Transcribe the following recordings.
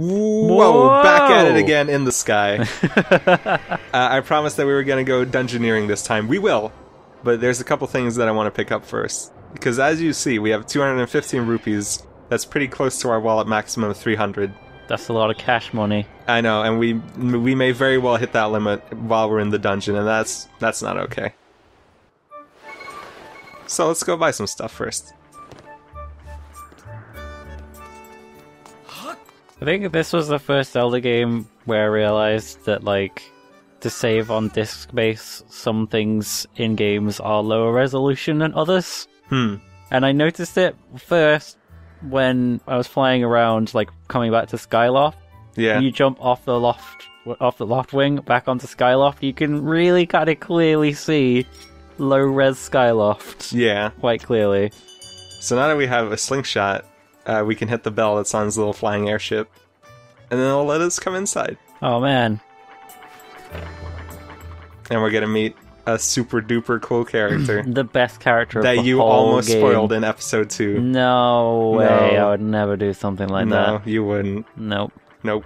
Whoa! Back at it again in the sky. I promised that we were going to go dungeoneering this time. We will, but there's a couple things that I want to pick up first. Because as you see, we have 215 rupees. That's pretty close to our wallet maximum of 300. That's a lot of cash money. I know, and we may very well hit that limit while we're in the dungeon, and that's not okay. So let's go buy some stuff first. I think this was the first Zelda game where I realized that, like, to save on disk space, some things in games are lower resolution than others. And I noticed it first when I was flying around, like, coming back to Skyloft. Yeah. When you jump off the loft wing back onto Skyloft, you can really kind of clearly see low-res Skyloft. Yeah. Quite clearly. So now that we have a slingshot, we can hit the bell that's on his little flying airship, and then it'll let us come inside. Oh, man. And we're gonna meet a super duper cool character. The best character of the that you whole almost game. spoiled in episode 2. No way, No. I would never do something like that. No, you wouldn't. Nope. Nope.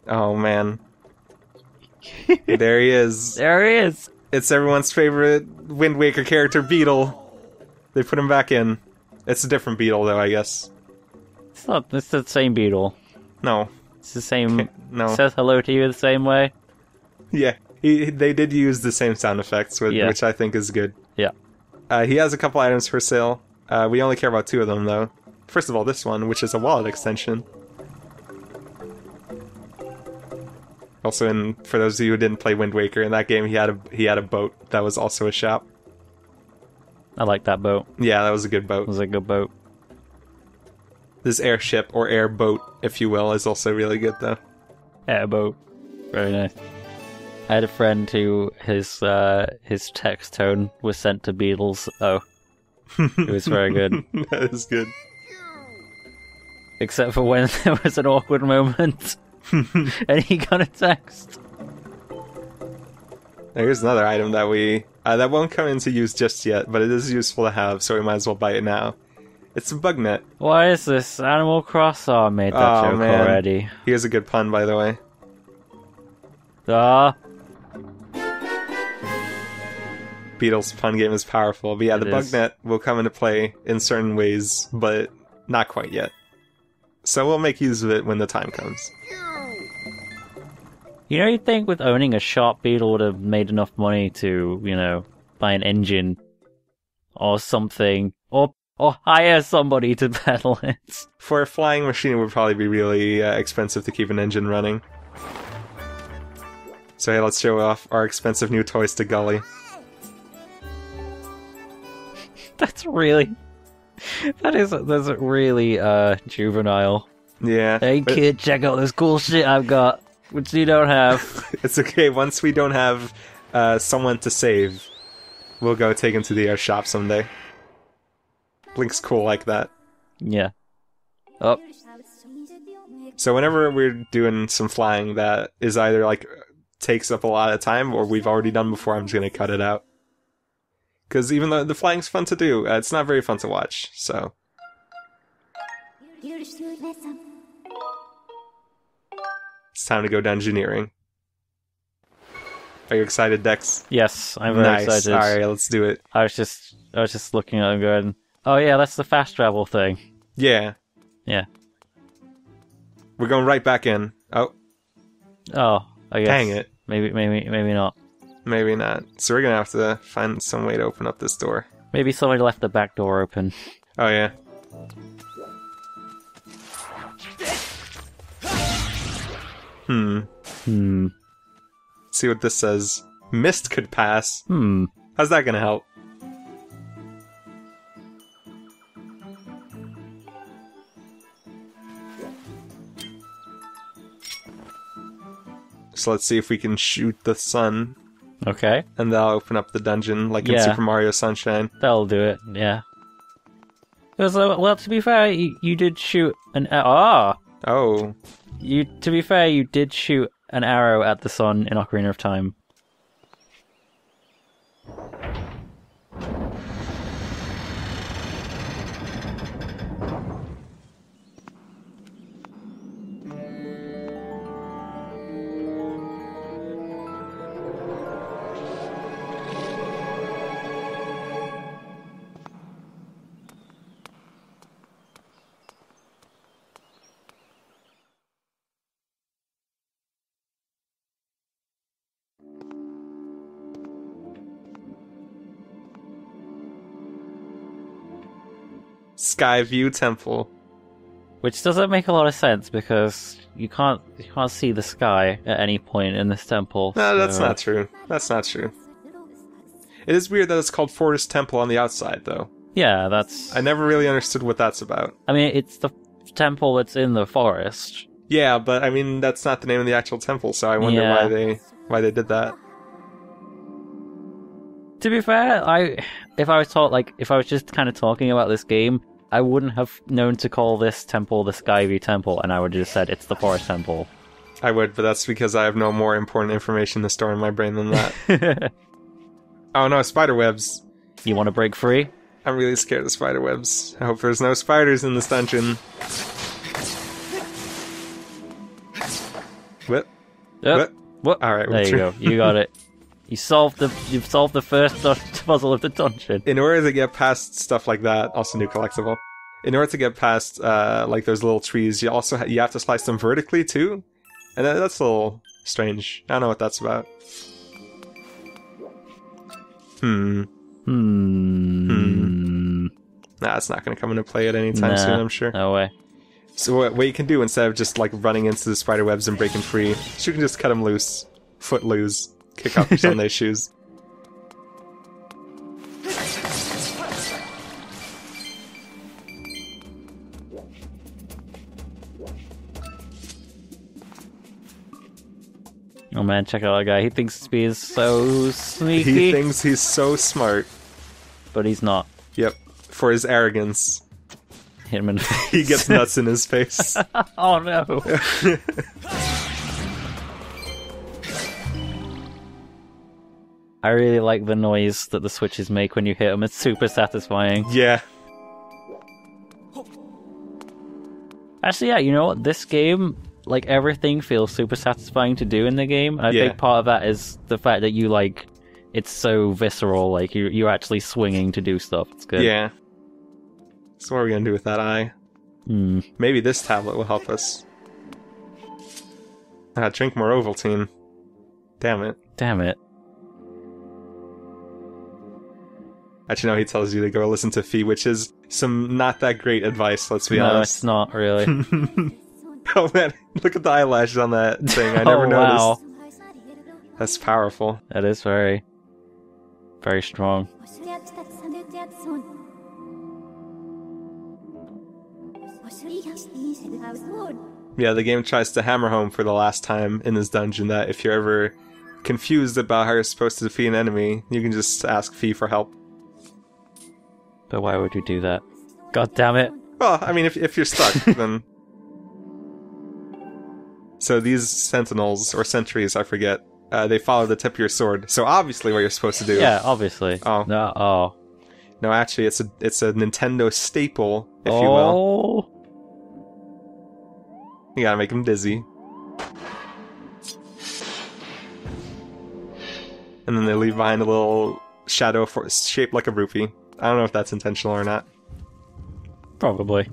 Oh man. There he is. There he is! It's everyone's favorite Wind Waker character, Beetle. They put him back in. It's a different Beetle, though, I guess. It's not, it's the same Beetle. No. It's the same, No. says hello to you the same way. Yeah, they did use the same sound effects, which I think is good. Yeah. He has a couple items for sale. We only care about 2 of them, though. First of all, this one, which is a wallet extension. Also, for those of you who didn't play Wind Waker, in that game he had a boat that was also a shop. I like that boat. Yeah, that was a good It boat. was a good boat. This airship, or airboat, if you will, is also really good, though. Airboat. Very nice. I had a friend who his text tone was sent to Beetles. Oh. It was very good. That is good. Except for when there was an awkward moment and he got a text. Here's another item that that won't come into use just yet, but it is useful to have, so we might as well buy it now. It's a bug net. Why is this? Animal Cross? Oh, I made that joke man. already. Here's a good pun, by the way. Beetle's pun game is powerful, but yeah, the bug net will come into play in certain ways, but not quite yet. So we'll make use of it when the time comes. You know, you'd think with owning a shop, Beetle would have made enough money to, you know, buy an engine or something, or hire somebody to pedal it. For a flying machine, it would probably be really expensive to keep an engine running. So hey, let's show off our expensive new toys to Gully. That's really juvenile. Yeah. Hey kid, check out this cool shit I've got, which you don't have. It's okay, once we don't have someone to save, we'll go take him to the air shop someday. Blink's cool like that. Yeah. Oh. So whenever we're doing some flying that is either like takes up a lot of time or we've already done before, I'm just gonna cut it out. Because even though the flying's fun to do, it's not very fun to watch, so... It's time to go dungeoneering. Are you excited, Dex? Yes, I'm very excited. Alright, let's do it. I was just looking at it and going, oh yeah, that's the fast travel thing. Yeah. Yeah. We're going right back in. Oh. Oh, I guess. Dang it. Maybe not. Maybe not. So we're gonna have to find some way to open up this door. Maybe somebody left the back door open. Oh yeah. See what this says. Mist could pass. How's that gonna help? So let's see if we can shoot the sun. Okay. And that'll open up the dungeon, like in Yeah. Super Mario Sunshine. That'll do it, yeah. Because, well, to be fair, you did shoot an... to be fair, you did shoot an arrow at the sun in Ocarina of Time. Skyview Temple. Which doesn't make a lot of sense because you can't see the sky at any point in this temple. No, that's not true. That's not true. It is weird that it's called Forest Temple on the outside, though. Yeah, that's... I never really understood what that's about. I mean, it's the temple that's in the forest. Yeah, but I mean, that's not the name of the actual temple, so I wonder why they did that. To be fair, if I was just kind of talking about this game, I wouldn't have known to call this temple the Skyview Temple, and I would have just said it's the Forest Temple. I would, but that's because I have no more important information to store in my brain than that. Oh no, spider webs. You want to break free? I'm really scared of spider webs. I hope there's no spiders in this dungeon. What? Yep. What? Alright, there you go. You got it. You've solved the first puzzle of the dungeon. In order to get past stuff like that, also new collectible. In order to get past like those little trees, you have to slice them vertically too, and that's a little strange. I don't know what that's about. Nah, it's not going to come into play at any time soon, I'm sure. No way. So what you can do instead of just like running into the spider webs and breaking free, is you can just cut them loose, foot loose. Kick off your Sunday shoes. Oh man, check out that guy. He thinks Speed is so sneaky. He thinks he's so smart. But he's not. Yep. For his arrogance. Hit him in the face. He gets nuts in his face. Oh no. I really like the noise that the switches make when you hit them. It's super satisfying. Yeah. Actually, yeah, you know what? This game, like, everything feels super satisfying to do in the game. And I think part of that is the fact that you, like, it's so visceral. Like, you're actually swinging to do stuff. It's good. Yeah. So what are we going to do with that eye? Maybe this tablet will help us. Drink more Ovaltine. Damn it. Damn it. Actually, no, he tells you to go listen to Fee, which is some not that great advice, let's be honest. No, it's not, really. Oh man, look at the eyelashes on that thing, I never noticed. Wow. That's powerful. That is very, very strong. Yeah, the game tries to hammer home for the last time in this dungeon that if you're ever confused about how you're supposed to defeat an enemy, you can just ask Fee for help. But why would you do that? God damn it. Well, I mean, if you're stuck, then... So these sentinels, or sentries, I forget, they follow the tip of your sword. So obviously what you're supposed to do... Yeah, obviously. Oh. No, oh. No, actually, it's a Nintendo staple, if you will. You gotta make them dizzy. And then they leave behind a little shadow shaped like a rupee. I don't know if that's intentional or not. Probably.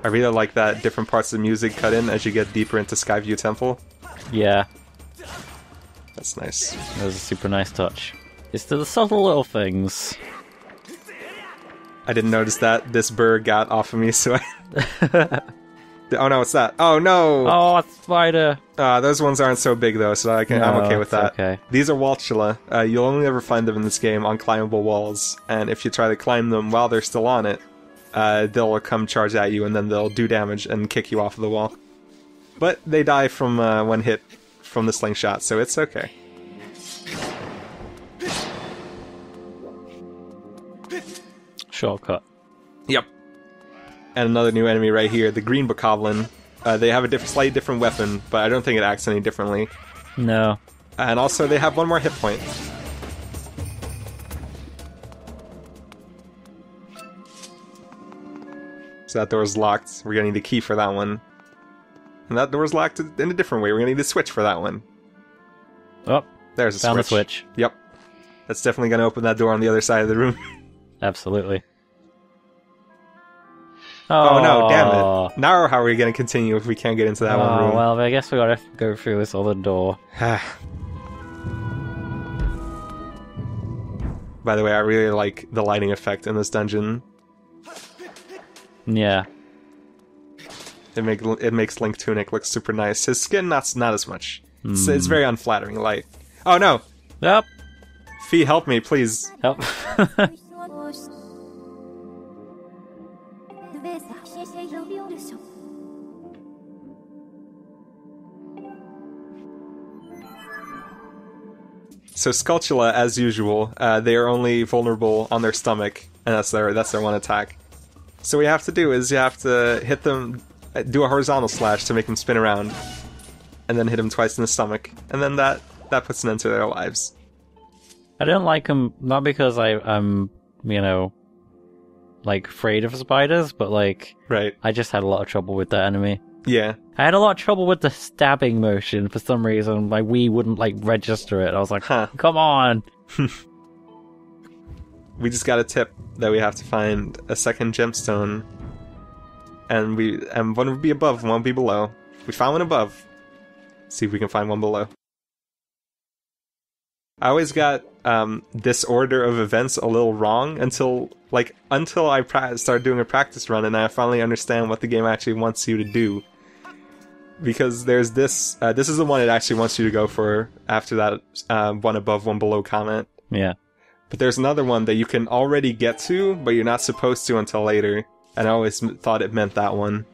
I really like that different parts of the music cut in as you get deeper into Skyview Temple. Yeah. That's nice. That was a super nice touch. It's the subtle little things. I didn't notice that. This bird got off of me, so I... Oh no, what's that? Oh no! Oh, it's a spider! Those ones aren't so big though, so I'm okay with that. Okay. These are Waltula. You'll only ever find them in this game on climbable walls, and if you try to climb them while they're still on it, they'll come charge at you and then they'll do damage and kick you off of the wall. But they die from one hit from the slingshot, so it's okay. Shortcut. Yep. And another new enemy right here, the Green Bokoblin. They have a slightly different weapon, but I don't think it acts any differently. No. And also, they have one more hit point. So that door's locked. We're gonna need a key for that one. And that door's locked in a different way. We're gonna need a switch for that one. Oh, there's a found switch. the switch. Yep. That's definitely gonna open that door on the other side of the room. Absolutely. Oh no, damn it. Now how are we going to continue if we can't get into that one room? Well, I guess we gotta go through this other door. By the way, I really like the lighting effect in this dungeon. Yeah. It makes Link Tunic look super nice. His skin, not as much. It's very unflattering light. Oh no! Yep. Fee, help me, please. Help. So Skulltula, as usual, they are only vulnerable on their stomach, and that's their one attack. So what you have to do is you have to hit them, do a horizontal slash to make them spin around, and then hit them twice in the stomach, and then that puts an end to their lives. I don't like them, not because I'm, you know, like, afraid of spiders, but, like, right. I just had a lot of trouble with that enemy. Yeah. I had a lot of trouble with the stabbing motion for some reason. My Wii wouldn't, like, register it. I was like, come on! We just got a tip that we have to find a second gemstone. And one would be above, one would be below. We found one above. See if we can find one below. I always got this order of events a little wrong until I started doing a practice run, and I finally understand what the game actually wants you to do. Because there's this is the one it actually wants you to go for after that one above, one below comment. Yeah. But there's another one that you can already get to, but you're not supposed to until later. And I always thought it meant that one.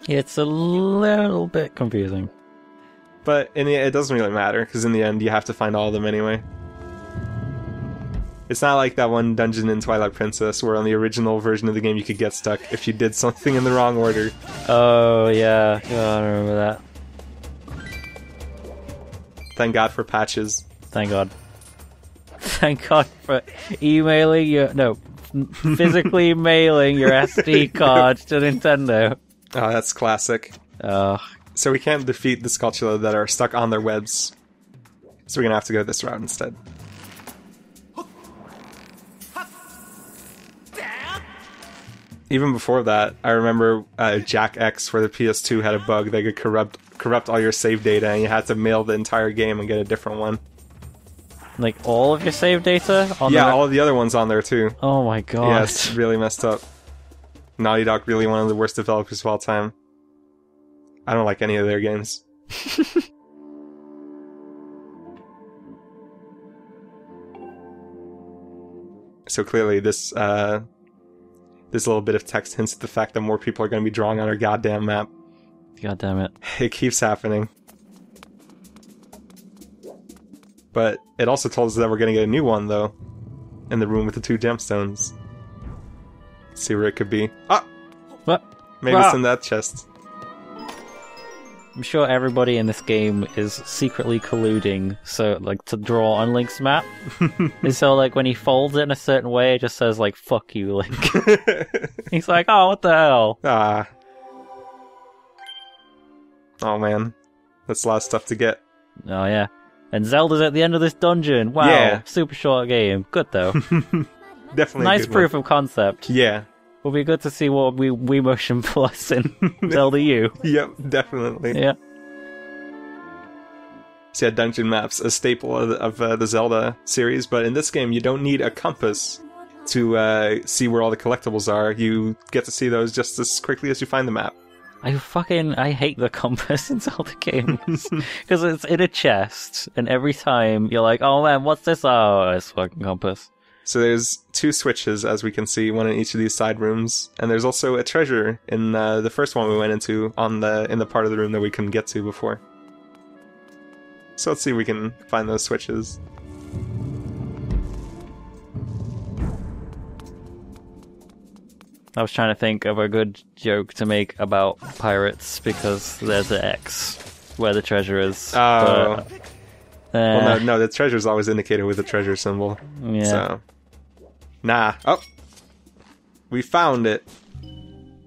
It's a little bit confusing. But it doesn't really matter, because in the end you have to find all of them anyway. It's not like that one dungeon in Twilight Princess where on the original version of the game you could get stuck if you did something in the wrong order. Oh, yeah. Oh, I remember that. Thank God for patches. Thank God. Thank God for emailing your... No, physically mailing your SD card to Nintendo. Oh, that's classic. So we can't defeat the Skulltula that are stuck on their webs. So we're gonna have to go this route instead. Even before that, I remember Jack X for the PS2 had a bug that could corrupt all your save data, and you had to mail the entire game and get a different one. Like all of your save data? All of the other ones on there too. Oh my god. Yeah, it's really messed up. Naughty Dog, really one of the worst developers of all time. I don't like any of their games. So clearly this little bit of text hints at the fact that more people are going to be drawing on our goddamn map. God damn it. It keeps happening. But it also told us that we're going to get a new one, though. In the room with the 2 gemstones. Let's see where it could be. Ah! What? Maybe it's in that chest. I'm sure everybody in this game is secretly colluding, so, like, to draw on Link's map. And so, like, when he folds it in a certain way, it just says, like, fuck you, Link. He's like, oh, what the hell? Ah. Oh, man. That's a lot of stuff to get. Oh, yeah. And Zelda's at the end of this dungeon. Wow. Yeah. Super short game. Good, though. Definitely nice proof of concept. Yeah. Will be good to see what Wii Motion Plus in Zelda U. Yep, definitely. Yeah. So yeah, dungeon maps, a staple of the Zelda series, but in this game you don't need a compass to see where all the collectibles are. You get to see those just as quickly as you find the map. I hate the compass in Zelda games. Because it's in a chest, and every time you're like, oh man, what's this? Oh, it's a fucking compass. So there's 2 switches, as we can see, one in each of these side rooms, and there's also a treasure in the first one we went into in the part of the room that we couldn't get to before. So let's see if we can find those switches. I was trying to think of a good joke to make about pirates, because there's an X where the treasure is. Oh. Well, no, the treasure's always indicated with a treasure symbol. Yeah. So. Nah. Oh! We found it.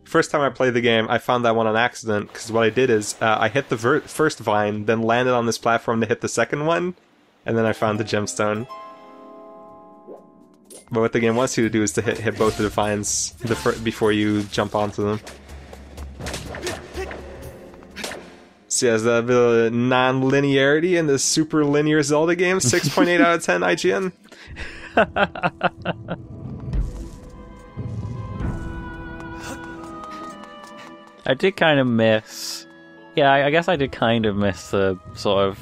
First time I played the game, I found that one on accident, because what I did is, I hit the first vine, then landed on this platform to hit the second one, and then I found the gemstone. But what the game wants you to do is to hit both of the vines before you jump onto them. So yeah, there's a bit of non-linearity in this super linear Zelda game. 6.8 out of 10 IGN. I did kind of miss... Yeah, I guess I did kind of miss the sort of...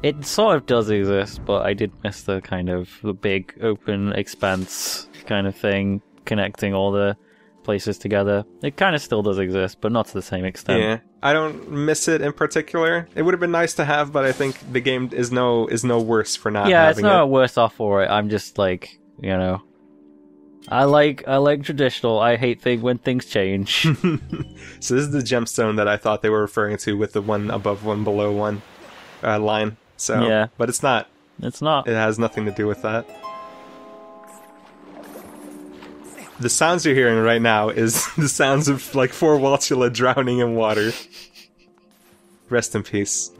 It sort of does exist, but I did miss the kind of the big open expanse kind of thing, connecting all the places together. It kind of still does exist, but not to the same extent. Yeah, I don't miss it in particular. It would have been nice to have, but I think the game is no worse for not having it. Yeah, it's not worse off for it. I'm just like, you know... I like traditional. I hate when things change. So this is the gemstone that I thought they were referring to with the one above, one below one line. So, yeah. But it's not. It's not. It has nothing to do with that. The sounds you're hearing right now is the sounds of like 4 Waltula drowning in water. Rest in peace.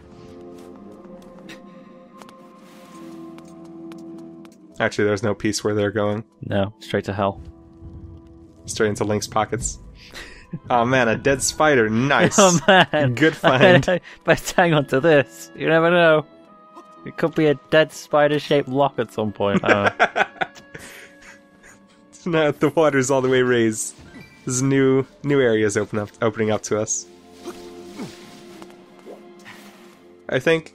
Actually, there's no peace where they're going. No, straight to hell. Straight into Link's pockets. Oh man, a dead spider. Nice. Oh man. Good find. Best hang on to this. You never know. It could be a dead spider-shaped lock at some point. I don't know. Now the water's all the way raised. There's new areas opening up to us. I think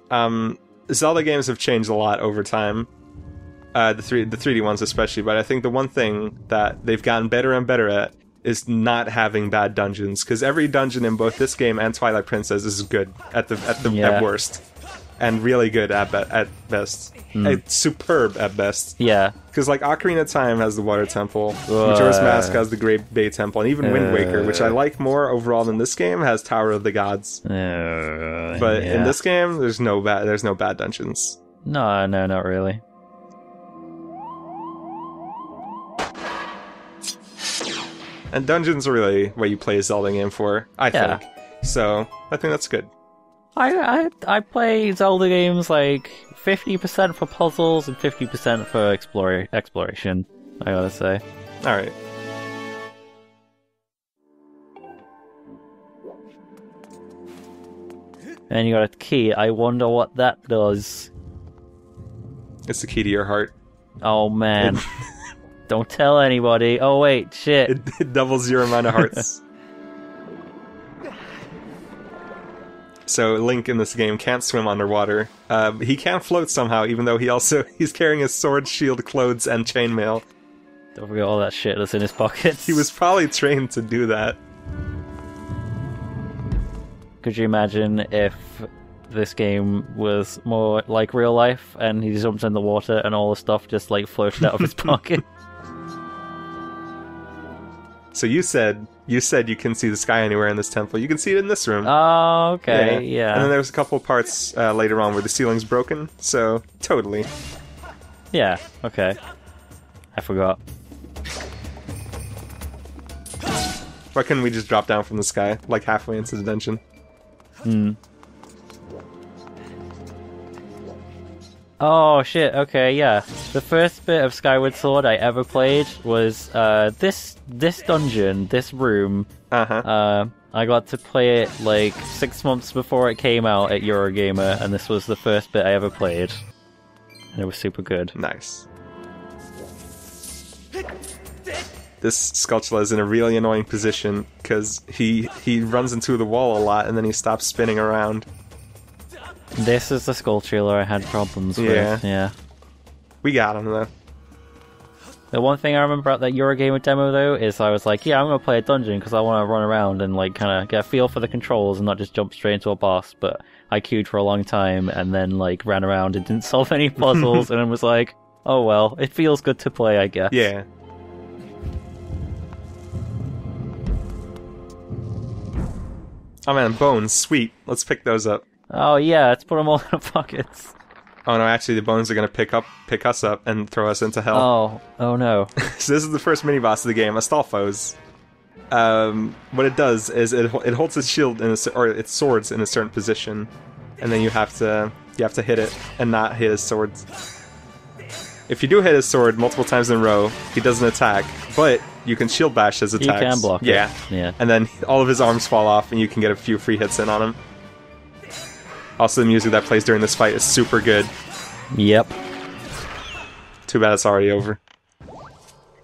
Zelda games have changed a lot over time. The 3D ones especially, but I think the one thing that they've gotten better and better at is not having bad dungeons, because every dungeon in both this game and Twilight Princess is good at worst, and really good at best. Superb at best. Yeah. Because like Ocarina of Time has the Water Temple, Majora's Mask has the Great Bay Temple, and even Wind Waker, which I like more overall than this game, has Tower of the Gods. But in this game, there's no bad dungeons. No, not really. And dungeons are really what you play a Zelda game for, I think. So, I think that's good. I play Zelda games like 50% for puzzles and 50% for exploration, I gotta say. Alright. And you got a key. I wonder what that does. It's the key to your heart. Oh man. Don't tell anybody. Oh wait, shit. It doubles your amount of hearts. So Link in this game can't swim underwater. He can float somehow, even though he's carrying his sword, shield, clothes, and chainmail. Don't forget all that shit that's in his pockets. He was probably trained to do that. Could you imagine if this game was more like real life and he jumped in the water and all the stuff just like floated out of his pocket? So you said you can see the sky anywhere in this temple. You can see it in this room. Oh, okay, yeah. And then there's a couple parts later on where the ceiling's broken, so totally. Yeah, okay. I forgot. Why couldn't we just drop down from the sky, like halfway into the dungeon? Oh shit, okay, yeah. The first bit of Skyward Sword I ever played was this dungeon, this room. I got to play it like 6 months before it came out at Eurogamer, and this was the first bit I ever played. And it was super good. Nice. This Skulltula is in a really annoying position, because he runs into the wall a lot, and then he stops spinning around. This is the Skulltula I had problems with. Yeah. We got him, though. The one thing I remember about that Eurogamer demo, though, is I was like, yeah, I'm going to play a dungeon because I want to run around and like kind of get a feel for the controls and not just jump straight into a boss. But I queued for a long time and then like ran around and didn't solve any puzzles and was like, oh well, it feels good to play, I guess. Yeah. Oh man, bones, sweet. Let's pick those up. Oh yeah, let's put them all in our pockets. Oh no, actually the bones are gonna pick us up and throw us into hell. Oh no. So this is the first mini-boss of the game, Astolfos. What it does is it holds its shield or its swords in a certain position, and then you have to hit it and not hit his swords. If you do hit his sword multiple times in a row, he doesn't attack, but you can shield bash his attacks. You can block it. Yeah. Yeah. And then all of his arms fall off, and you can get a few free hits in on him. Also, the music that plays during this fight is super good. Yep. Too bad it's already over.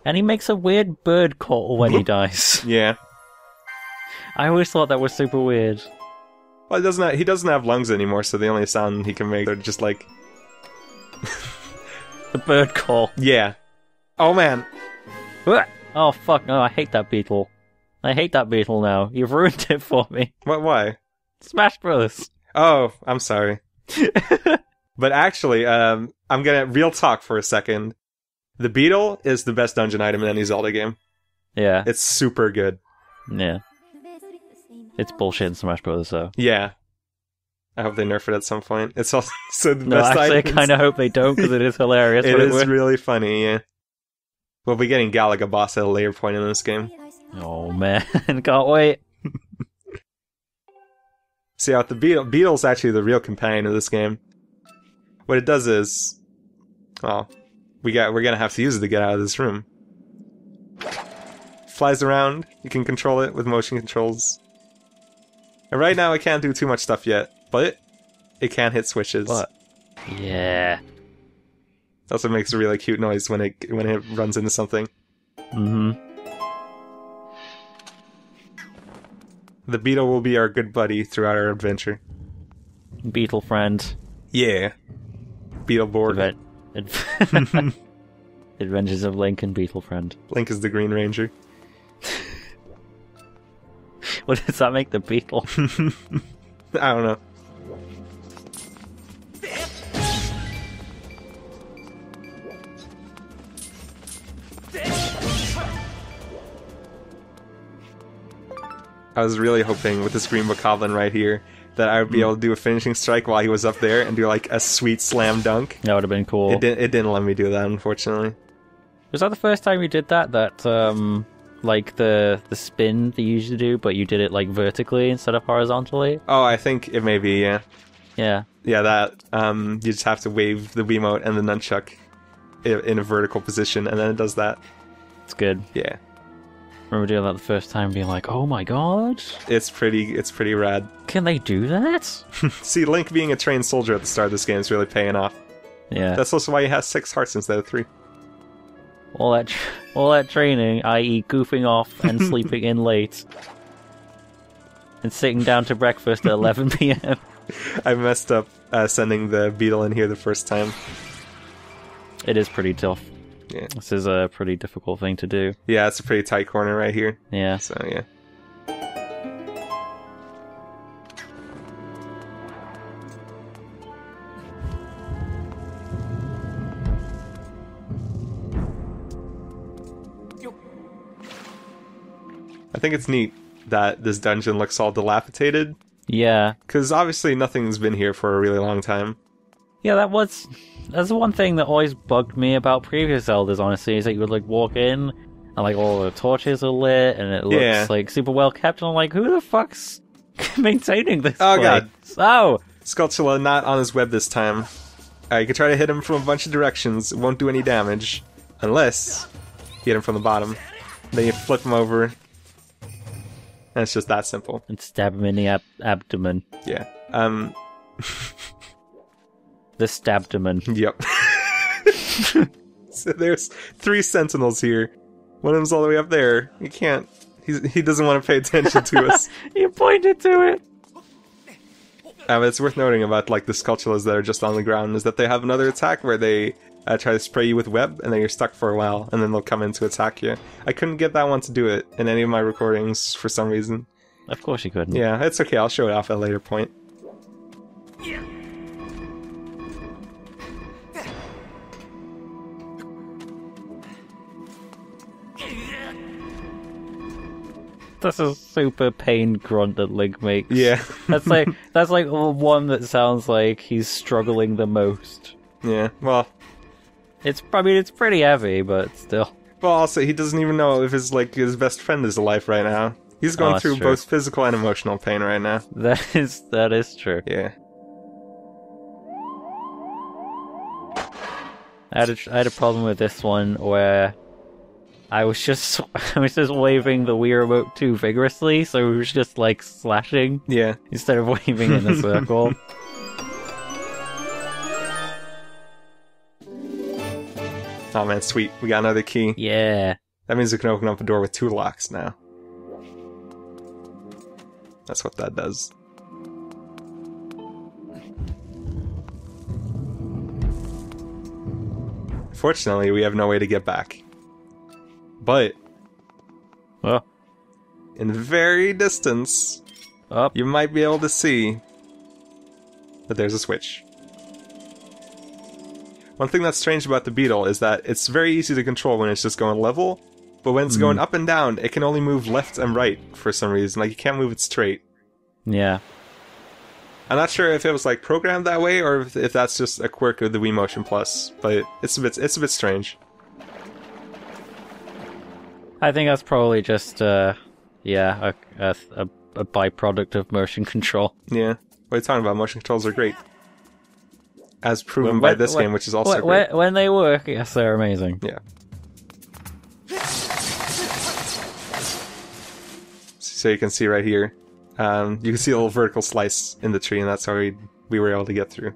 And he makes a weird bird call when he dies. Yeah. I always thought that was super weird. Well, he doesn't have lungs anymore, so the only sound he can make are just like... The bird call. Yeah. Oh, man. Oh, fuck. No, I hate that Beetle. I hate that Beetle now. You've ruined it for me. What? Why? Smash Bros. Oh, I'm sorry. But actually, I'm gonna real talk for a second. The Beetle is the best dungeon item in any Zelda game. Yeah. It's super good. Yeah. It's bullshit in Smash Bros. Though. Yeah. I hope they nerf it at some point. It's also the No, best actually, item. I kind of hope they don't, because it is hilarious. It is really funny, yeah. We'll be getting Galaga boss at a later point in this game. Oh, man. Can't wait. See out the Beetle's actually the real companion of this game. What it does is, well, we're gonna have to use it to get out of this room. Flies around. You can control it with motion controls. And right now, it can't do too much stuff yet, but it can hit switches. What? Yeah. It also makes a really cute noise when it runs into something. Mm-hmm. The Beetle will be our good buddy throughout our adventure. Beetle friend. Yeah. Beetleborg. Adventures of Link and Beetle friend. Link is the Green Ranger. What does that make the Beetle? I don't know. I was really hoping with this Green Bokoblin right here that I would be able to do a finishing strike while he was up there and do like a sweet slam dunk. That would have been cool. It didn't let me do that, unfortunately. Was that the first time you did that? Like the spin that you usually do, but you did it like vertically instead of horizontally? Oh, I think it may be, yeah. Yeah. Yeah, that, you just have to wave the Wiimote and the nunchuck in a vertical position, and then it does that. It's good. Yeah. I remember doing that the first time, being like, "Oh my god, it's pretty rad." Can they do that? See, Link being a trained soldier at the start of this game is really paying off. Yeah, that's also why he has 6 hearts instead of 3. All that training, i.e., goofing off and sleeping in late, and sitting down to breakfast at 11 p.m. I messed up sending the Beetle in here the first time. It is pretty tough. Yeah. This is a pretty difficult thing to do. Yeah, it's a pretty tight corner right here. Yeah. So, yeah. I think it's neat that this dungeon looks all dilapidated. Yeah. Because obviously nothing's been here for a really long time. Yeah, that's one thing that always bugged me about previous Zeldas, honestly, is that you would like walk in and like all the torches are lit and it looks like super well kept, and I'm like, who the fuck's maintaining this Oh place? god. Oh! Skulltula not on his web this time. You can try to hit him from a bunch of directions, it won't do any damage. Unless you hit him from the bottom. Then you flip him over. And it's just that simple. And stab him in the abdomen. Yeah. The stabdomen. Yep. So there's 3 sentinels here. One of them's all the way up there. You can't... He doesn't want to pay attention to us. You pointed to it! It's worth noting about like the Skulltulas that are just on the ground is that they have another attack where they try to spray you with web, and then you're stuck for a while, and then they'll come in to attack you. I couldn't get that one to do it in any of my recordings for some reason. Of course you couldn't. Yeah, it's okay, I'll show it off at a later point. That's a super pain grunt that Link makes. Yeah. that's like one that sounds like he's struggling the most. Yeah, well... It's pretty heavy, but still. Well, also, he doesn't even know if his best friend is alive right now. He's going through true. both physical and emotional pain right now. That is true. Yeah. I had a problem with this one where I was just waving the Wii Remote too vigorously, so it was just like slashing. Yeah. Instead of waving in a circle. Oh man, sweet. We got another key. Yeah. That means we can open up a door with 2 locks now. That's what that does. Fortunately, we have no way to get back. But Oh. in the very distance, Up. you might be able to see that there's a switch. One thing that's strange about the Beetle is that it's very easy to control when it's just going level, but when it's going up and down, it can only move left and right for some reason. Like, you can't move it straight. Yeah. I'm not sure if it was like programmed that way or if that's just a quirk of the Wii Motion Plus, but it's a bit strange. I think that's probably just a byproduct of motion control. Yeah. What are you talking about? Motion controls are great. As proven by this game, which is also great. When they work, yes, they're amazing. Yeah. So you can see right here, you can see a little vertical slice in the tree, and that's how we were able to get through.